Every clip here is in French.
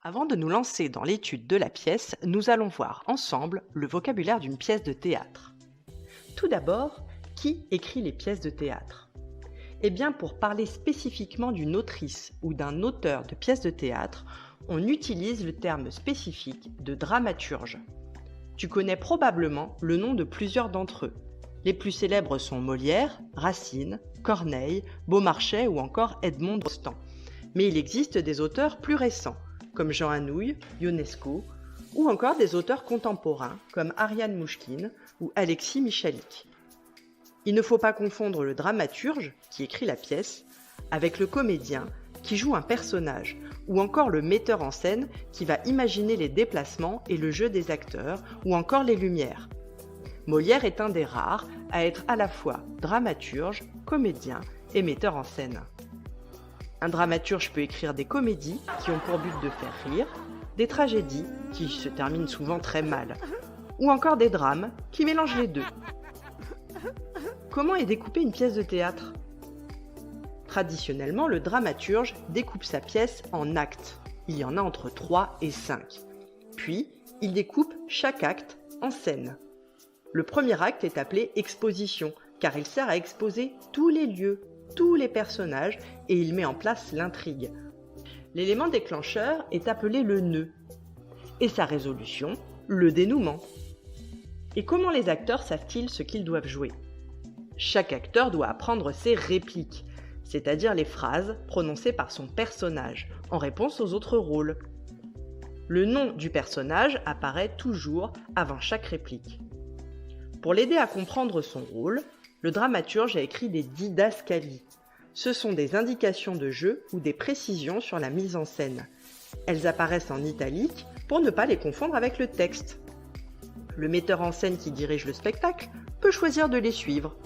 Avant de nous lancer dans l'étude de la pièce, nous allons voir ensemble le vocabulaire d'une pièce de théâtre. Tout d'abord, qui écrit les pièces de théâtre? Eh bien, pour parler spécifiquement d'une autrice ou d'un auteur de pièces de théâtre, on utilise le terme spécifique de dramaturge. Tu connais probablement le nom de plusieurs d'entre eux. Les plus célèbres sont Molière, Racine, Corneille, Beaumarchais ou encore Edmond Rostand. Mais il existe des auteurs plus récents, comme Jean Anouilh, Ionesco, ou encore des auteurs contemporains comme Ariane Mouchkine ou Alexis Michalik. Il ne faut pas confondre le dramaturge, qui écrit la pièce, avec le comédien, qui joue un personnage, ou encore le metteur en scène, qui va imaginer les déplacements et le jeu des acteurs, ou encore les lumières. Molière est un des rares à être à la fois dramaturge, comédien et metteur en scène. Un dramaturge peut écrire des comédies qui ont pour but de faire rire, des tragédies qui se terminent souvent très mal, ou encore des drames qui mélangent les deux. Comment est découpée une pièce de théâtre? Traditionnellement, le dramaturge découpe sa pièce en actes. Il y en a entre 3 et 5. Puis, il découpe chaque acte en scènes. Le premier acte est appelé exposition, car il sert à exposer tous les lieux, tous les personnages, et il met en place l'intrigue. L'élément déclencheur est appelé le nœud, et sa résolution, le dénouement. Et comment les acteurs savent-ils ce qu'ils doivent jouer? Chaque acteur doit apprendre ses répliques, c'est-à-dire les phrases prononcées par son personnage, en réponse aux autres rôles. Le nom du personnage apparaît toujours avant chaque réplique. Pour l'aider à comprendre son rôle, le dramaturge a écrit des didascalies. Ce sont des indications de jeu ou des précisions sur la mise en scène. Elles apparaissent en italique pour ne pas les confondre avec le texte. Le metteur en scène qui dirige le spectacle peut choisir de les suivre,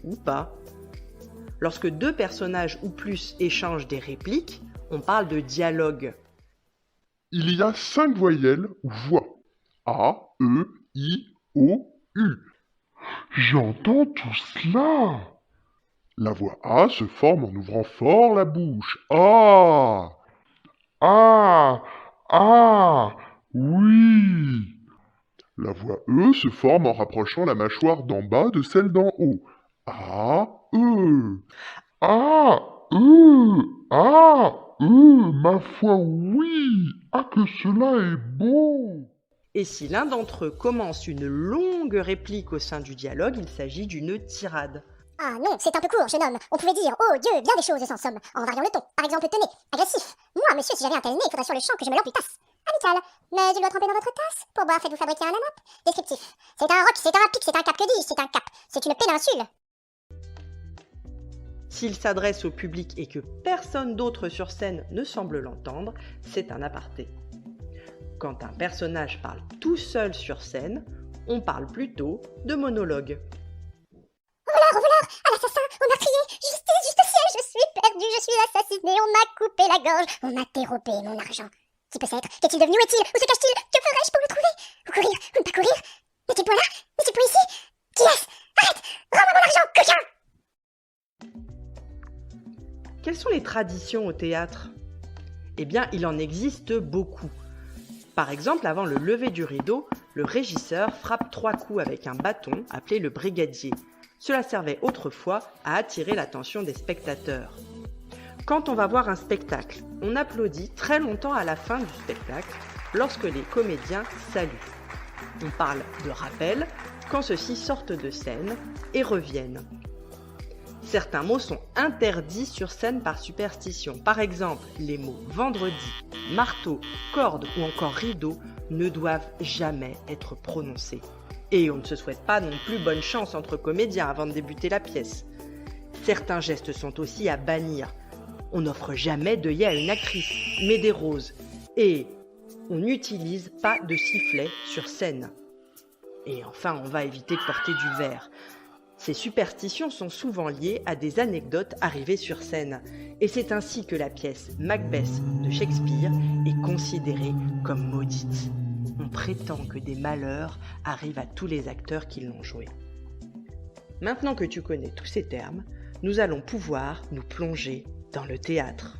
ou pas. Lorsque deux personnages ou plus échangent des répliques, on parle de dialogue. Il y a 5 voyelles ou voix. A, E, I, O, U. J'entends tout cela. La voix A se forme en ouvrant fort la bouche. Ah! Ah! Ah! Oui! La voix E se forme en rapprochant la mâchoire d'en bas de celle d'en haut. A, E. Ah, ma foi, oui. Ah, que cela est beau. Et si l'un d'entre eux commence une longue réplique au sein du dialogue, il s'agit d'une tirade. Ah non, c'est un peu court, jeune homme. On pouvait dire, oh Dieu, bien des choses sans somme, en variant le ton. Par exemple, tenez, agressif. Moi, monsieur, si j'avais un tel nez, il faudrait sur le champ que je me l'emputasse. Amical. Mais je dois tremper dans votre tasse. Pour boire, faites-vous fabriquer un anape. Descriptif. C'est un roc, c'est un pic, c'est un cap. Que dis-je? C'est un cap. C'est une péninsule. S'il s'adresse au public et que personne d'autre sur scène ne semble l'entendre, c'est un aparté. Quand un personnage parle tout seul sur scène, on parle plutôt de monologue. Au voleur, à l'assassin, au meurtrier, justice, justicier, je suis perdu, je suis assassiné, on m'a coupé la gorge, on m'a dérobé mon argent. Qui peut être? Qu'est-il devenu? Où est-il? Où se cache-t-il? Que ferais-je pour le trouver? Ou courir? Ou ne pas courir? N'est-il point là? N'est-il point ici? Qui est-ce? Arrête! Rends-moi mon argent, coquin! Quelles sont les traditions au théâtre? Eh bien, il en existe beaucoup. Par exemple, avant le lever du rideau, le régisseur frappe 3 coups avec un bâton appelé le brigadier. Cela servait autrefois à attirer l'attention des spectateurs. Quand on va voir un spectacle, on applaudit très longtemps à la fin du spectacle lorsque les comédiens saluent. On parle de rappel quand ceux-ci sortent de scène et reviennent. Certains mots sont interdits sur scène par superstition. Par exemple, les mots vendredi, marteau, corde ou encore rideau ne doivent jamais être prononcés. Et on ne se souhaite pas non plus bonne chance entre comédiens avant de débuter la pièce. Certains gestes sont aussi à bannir. On n'offre jamais d'œillet à une actrice, mais des roses. Et on n'utilise pas de sifflet sur scène. Et enfin, on va éviter de porter du verre. Ces superstitions sont souvent liées à des anecdotes arrivées sur scène. Et c'est ainsi que la pièce Macbeth de Shakespeare est considérée comme maudite. On prétend que des malheurs arrivent à tous les acteurs qui l'ont joué. Maintenant que tu connais tous ces termes, nous allons pouvoir nous plonger dans le théâtre.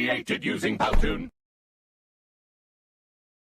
created using Powtoon.